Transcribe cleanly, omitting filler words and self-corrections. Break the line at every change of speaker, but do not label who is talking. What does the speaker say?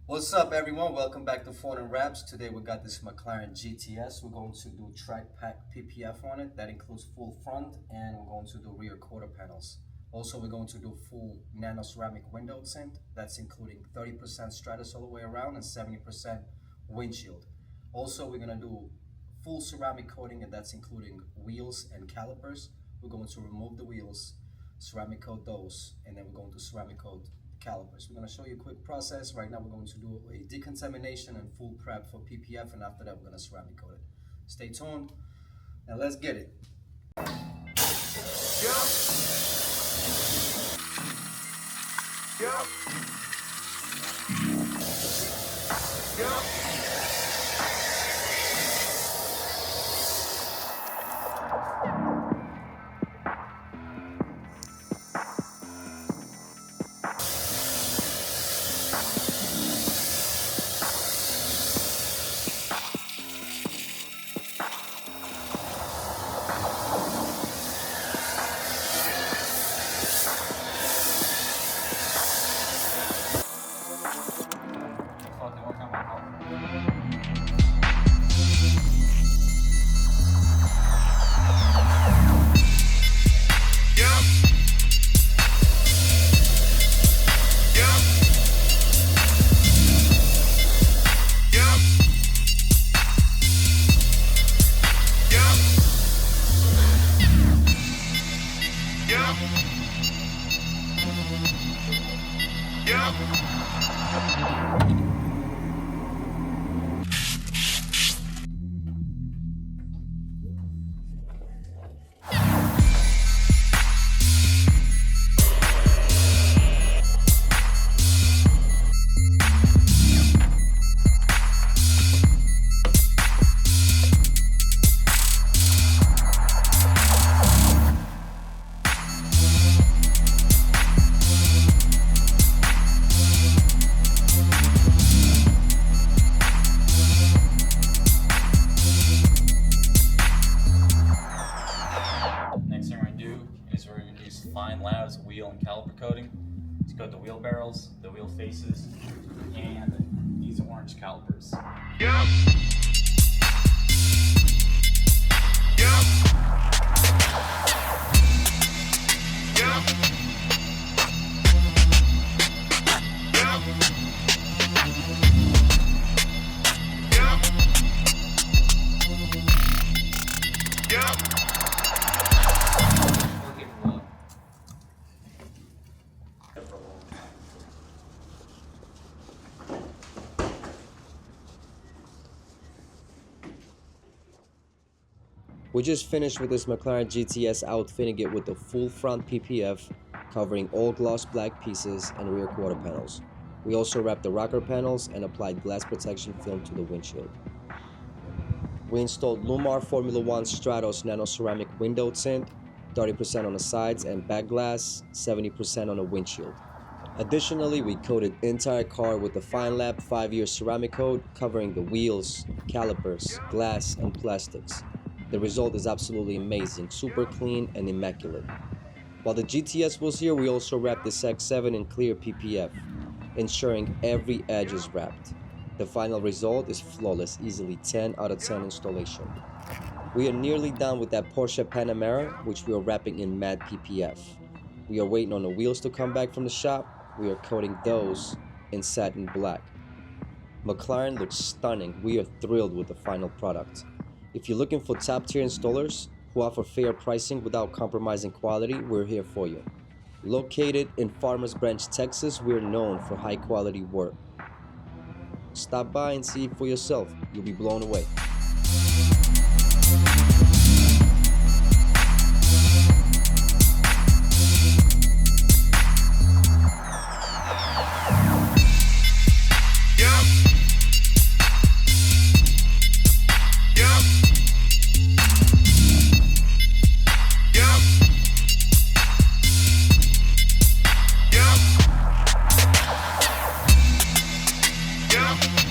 What's up, everyone? Welcome back to Phone and Raps. Today we got this McLaren GTS. We're going to do track pack PPF on it. That includes full front, and we're going to do rear quarter panels. Also, we're going to do full nano ceramic window tint. That's including 30% Stratos all the way around and 70% windshield. Also, we're gonna do full ceramic coating, and that's including wheels and calipers. We're going to remove the wheels, ceramic coat those, and then we're going to ceramic coat calipers. We're going to show you a quick process. Right now we're going to do a decontamination and full prep for PPF, and after that we're going to ceramic coat it. Stay tuned, and let's get it.
Next thing we're going to do is we're going to use Feynlab's wheel and caliper coating to coat the wheel barrels, the wheel faces, and these orange calipers.
We just finished with this McLaren GTS outfitting it with the full front PPF, covering all gloss black pieces and rear quarter panels. We also wrapped the rocker panels and applied glass protection film to the windshield. We installed LLumar Formula 1 Stratos Nano Ceramic window tint, 30% on the sides and back glass, 70% on the windshield. Additionally, we coated the entire car with the Feynlab 5-year ceramic coat, covering the wheels, calipers, glass, and plastics. The result is absolutely amazing, super clean and immaculate. While the GTS was here, we also wrapped this X7 in clear PPF, ensuring every edge is wrapped. The final result is flawless, easily 10 out of 10 installation. We are nearly done with that Porsche Panamera, which we are wrapping in matte PPF. We are waiting on the wheels to come back from the shop. We are coating those in satin black. McLaren looks stunning. We are thrilled with the final product. If you're looking for top-tier installers who offer fair pricing without compromising quality, we're here for you. Located in Farmers Branch, Texas, we're known for high-quality work. Stop by and see it for yourself. You'll be blown away.
Yeah.